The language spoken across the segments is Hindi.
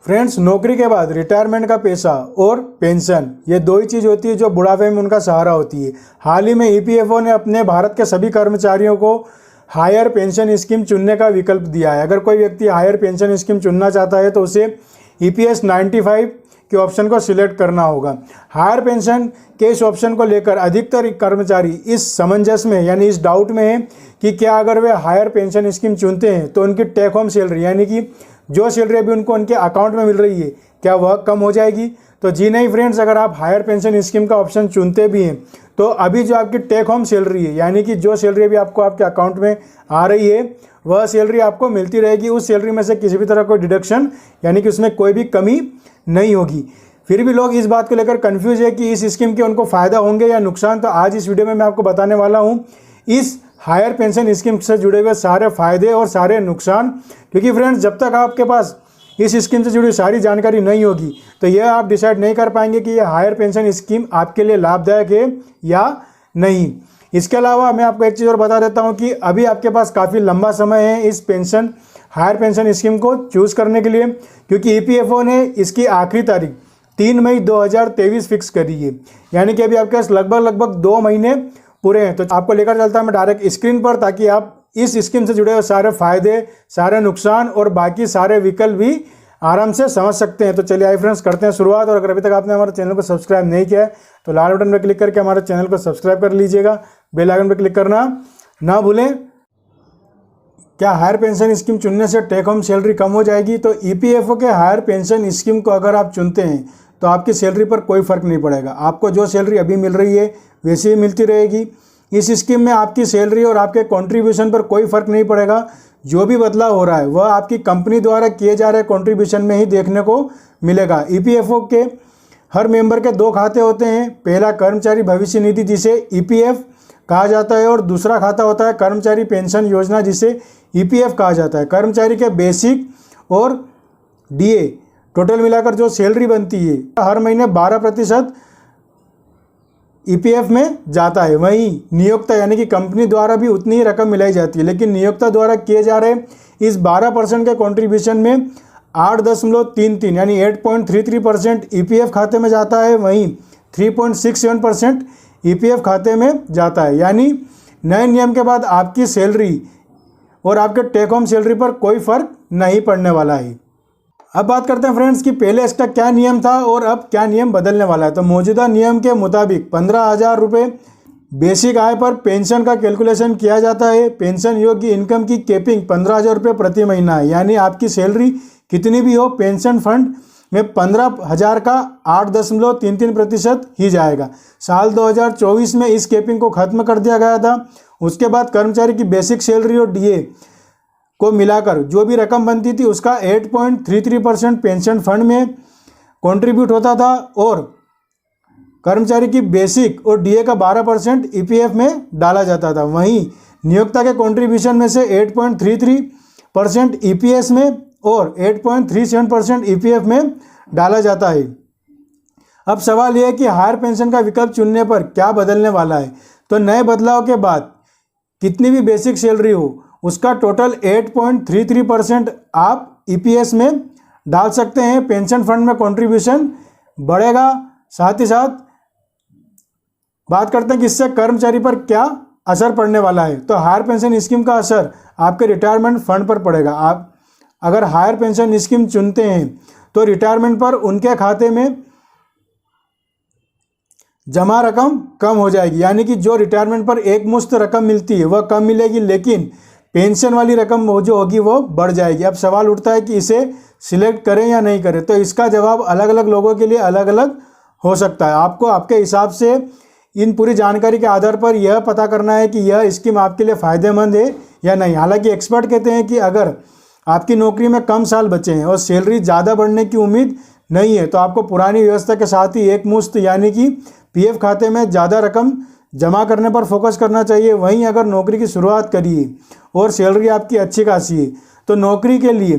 फ्रेंड्स, नौकरी के बाद रिटायरमेंट का पैसा और पेंशन, ये दो ही चीज़ होती है जो बुढ़ापे में उनका सहारा होती है। हाल ही में ईपीएफओ ने अपने भारत के सभी कर्मचारियों को हायर पेंशन स्कीम चुनने का विकल्प दिया है। अगर कोई व्यक्ति हायर पेंशन स्कीम चुनना चाहता है तो उसे EPS 95 के ऑप्शन को सिलेक्ट करना होगा। हायर पेंशन के इस ऑप्शन को लेकर अधिकतर कर्मचारी इस समंजस में यानी इस डाउट में है कि क्या अगर वे हायर पेंशन स्कीम चुनते हैं तो उनकी टेक होम सैलरी यानी कि जो सैलरी अभी उनको उनके अकाउंट में मिल रही है क्या वह कम हो जाएगी। तो जी नहीं फ्रेंड्स, अगर आप हायर पेंशन स्कीम का ऑप्शन चुनते भी हैं तो अभी जो आपकी टेक होम सैलरी है यानी कि जो सैलरी अभी आपको आपके अकाउंट में आ रही है वह सैलरी आपको मिलती रहेगी। उस सैलरी में से किसी भी तरह कोई डिडक्शन यानी कि उसमें कोई भी कमी नहीं होगी। फिर भी लोग इस बात को लेकर कंफ्यूज है कि इस स्कीम के उनको फ़ायदा होंगे या नुकसान। तो आज इस वीडियो में मैं आपको बताने वाला हूँ इस हायर पेंशन स्कीम से जुड़े हुए सारे फायदे और सारे नुकसान। क्योंकि फ्रेंड्स, जब तक आपके पास इस स्कीम से जुड़ी सारी जानकारी नहीं होगी तो यह आप डिसाइड नहीं कर पाएंगे कि यह हायर पेंशन स्कीम आपके लिए लाभदायक है या नहीं। इसके अलावा मैं आपको एक चीज़ और बता देता हूं कि अभी आपके पास काफ़ी लंबा समय है इस हायर पेंशन स्कीम को चूज़ करने के लिए, क्योंकि EPFO ने इसकी आखिरी तारीख 3 मई 2023 फिक्स करी है। यानी कि अभी आपके पास लगभग 2 महीने पूरे हैं। तो आपको लेकर चलता हूं मैं डायरेक्ट स्क्रीन पर, ताकि आप इस स्कीम से जुड़े हुए सारे फायदे, सारे नुकसान और बाकी सारे विकल्प भी आराम से समझ सकते हैं। तो चलिए आई फ्रेंड्स, करते हैं शुरुआत। और अगर अभी तक आपने हमारे चैनल को सब्सक्राइब नहीं किया है तो लाल बटन पर क्लिक करके हमारे चैनल को सब्सक्राइब कर लीजिएगा। बेल आइकन पर क्लिक करना ना भूलें। क्या हायर पेंशन स्कीम चुनने से टेक होम सैलरी कम हो जाएगी? तो EPFO के हायर पेंशन स्कीम को अगर आप चुनते हैं तो आपकी सैलरी पर कोई फ़र्क नहीं पड़ेगा। आपको जो सैलरी अभी मिल रही है वैसी ही मिलती रहेगी। इस स्कीम में आपकी सैलरी और आपके कंट्रीब्यूशन पर कोई फ़र्क नहीं पड़ेगा। जो भी बदलाव हो रहा है वह आपकी कंपनी द्वारा किए जा रहे कंट्रीब्यूशन में ही देखने को मिलेगा। EPFO के हर मेंबर के 2 खाते होते हैं। पहला कर्मचारी भविष्य निधि जिसे EPF कहा जाता है और दूसरा खाता होता है कर्मचारी पेंशन योजना जिसे EPF कहा जाता है। कर्मचारी के बेसिक और DA टोटल मिलाकर जो सैलरी बनती है हर महीने 12% EPF में जाता है। वहीं नियोक्ता यानी कि कंपनी द्वारा भी उतनी ही रकम मिलाई जाती है, लेकिन नियोक्ता द्वारा किए जा रहे इस 12% के कंट्रीब्यूशन में 8.33 यानी 8.33% EPF खाते में जाता है। वहीं 3.67% EPF खाते में जाता है। यानी नए नियम के बाद आपकी सैलरी और आपके टेक होम सैलरी पर कोई फर्क नहीं पड़ने वाला है। अब बात करते हैं फ्रेंड्स कि पहले इसका क्या नियम था और अब क्या नियम बदलने वाला है। तो मौजूदा नियम के मुताबिक 15,000 रुपये बेसिक आय पर पेंशन का कैलकुलेशन किया जाता है। पेंशन योग्य इनकम की कैपिंग 15,000 रुपये प्रति महीना है। यानी आपकी सैलरी कितनी भी हो, पेंशन फंड में 15,000 का 8.33% ही जाएगा। साल 2024 में इस कैपिंग को खत्म कर दिया गया था। उसके बाद कर्मचारी की बेसिक सैलरी और DA को मिलाकर जो भी रकम बनती थी उसका 8.33% पेंशन फंड में कंट्रीब्यूट होता था और कर्मचारी की बेसिक और DA का 12% EPF में डाला जाता था। वहीं नियोक्ता के कंट्रीब्यूशन में से 8.33% EPS में और 8.37% EPF में डाला जाता है। अब सवाल यह है कि हायर पेंशन का विकल्प चुनने पर क्या बदलने वाला है। तो नए बदलाव के बाद कितनी भी बेसिक सैलरी हो उसका टोटल 8.33% आप EPS में डाल सकते हैं। पेंशन फंड में कंट्रीब्यूशन बढ़ेगा। साथ ही साथ बात करते हैं कि इससे कर्मचारी पर क्या असर पड़ने वाला है। तो हायर पेंशन स्कीम का असर आपके रिटायरमेंट फंड पर पड़ेगा। आप अगर हायर पेंशन स्कीम चुनते हैं तो रिटायरमेंट पर उनके खाते में जमा रकम कम हो जाएगी। यानी कि जो रिटायरमेंट पर एक मुश्त रकम मिलती है वह कम मिलेगी, लेकिन पेंशन वाली रकम वो जो होगी वो बढ़ जाएगी। अब सवाल उठता है कि इसे सिलेक्ट करें या नहीं करें। तो इसका जवाब अलग अलग लोगों के लिए अलग अलग हो सकता है। आपको आपके हिसाब से इन पूरी जानकारी के आधार पर यह पता करना है कि यह स्कीम आपके लिए फ़ायदेमंद है या नहीं। हालांकि एक्सपर्ट कहते हैं कि अगर आपकी नौकरी में कम साल बचे हैं और सैलरी ज़्यादा बढ़ने की उम्मीद नहीं है तो आपको पुरानी व्यवस्था के साथ ही एक मुश्त यानी कि PF खाते में ज़्यादा रकम जमा करने पर फोकस करना चाहिए। वहीं अगर नौकरी की शुरुआत करिए और सैलरी आपकी अच्छी खासी है तो नौकरी के लिए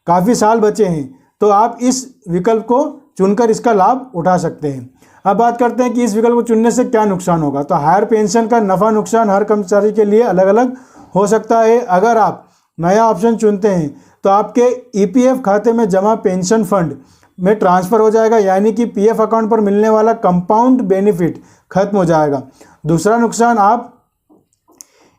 काफ़ी साल बचे हैं तो आप इस विकल्प को चुनकर इसका लाभ उठा सकते हैं। अब बात करते हैं कि इस विकल्प को चुनने से क्या नुकसान होगा। तो हायर पेंशन का नफ़ा नुकसान हर कर्मचारी के लिए अलग अलग हो सकता है। अगर आप नया ऑप्शन चुनते हैं तो आपके ईपीएफ खाते में जमा पेंशन फंड में ट्रांसफ़र हो जाएगा, यानी कि पीएफ अकाउंट पर मिलने वाला कंपाउंड बेनिफिट खत्म हो जाएगा। दूसरा नुकसान, आप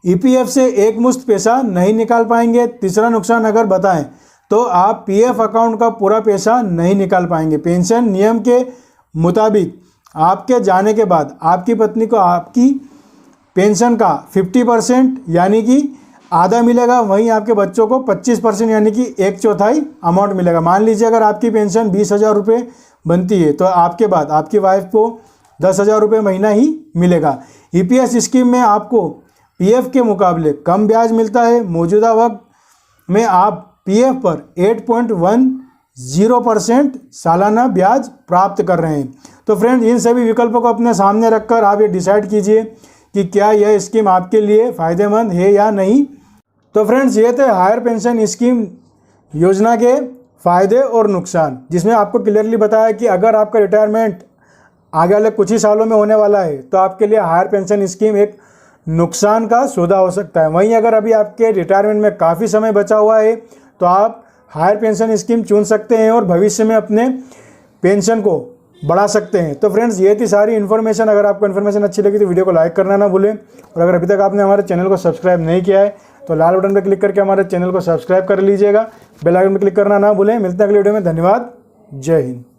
ईपीएफ से एक मुश्त पैसा नहीं निकाल पाएंगे। तीसरा नुकसान अगर बताएं तो आप पीएफ अकाउंट का पूरा पैसा नहीं निकाल पाएंगे। पेंशन नियम के मुताबिक आपके जाने के बाद आपकी पत्नी को आपकी पेंशन का 50% यानी कि आधा मिलेगा, वहीं आपके बच्चों को 25% यानी कि 1/4 अमाउंट मिलेगा। मान लीजिए अगर आपकी पेंशन 20,000 रुपये बनती है तो आपके बाद आपकी वाइफ को 10,000 रुपये महीना ही मिलेगा। ईपीएस स्कीम में आपको पीएफ के मुकाबले कम ब्याज मिलता है। मौजूदा वक्त में आप पीएफ पर 8.10% सालाना ब्याज प्राप्त कर रहे हैं। तो फ्रेंड्स, इन सभी विकल्पों को अपने सामने रखकर आप ये डिसाइड कीजिए कि क्या यह स्कीम आपके लिए फ़ायदेमंद है या नहीं। तो फ्रेंड्स, ये थे हायर पेंशन स्कीम योजना के फ़ायदे और नुकसान, जिसमें आपको क्लियरली बताया कि अगर आपका रिटायरमेंट आगे वाले कुछ ही सालों में होने वाला है तो आपके लिए हायर पेंशन स्कीम एक नुकसान का सौदा हो सकता है। वहीं अगर अभी आपके रिटायरमेंट में काफ़ी समय बचा हुआ है तो आप हायर पेंशन स्कीम चुन सकते हैं और भविष्य में अपने पेंशन को बढ़ा सकते हैं। तो फ्रेंड्स, ये थी सारी इन्फॉर्मेशन। अगर आपको इन्फॉर्मेशन अच्छी लगी तो वीडियो को लाइक करना ना भूलें, और अगर अभी तक आपने हमारे चैनल को सब्सक्राइब नहीं किया है तो लाल बटन पर क्लिक करके हमारे चैनल को सब्सक्राइब कर लीजिएगा। बेल आइकन पर क्लिक करना ना भूलें। मिलते हैं अगले वीडियो में। धन्यवाद। जय हिंद।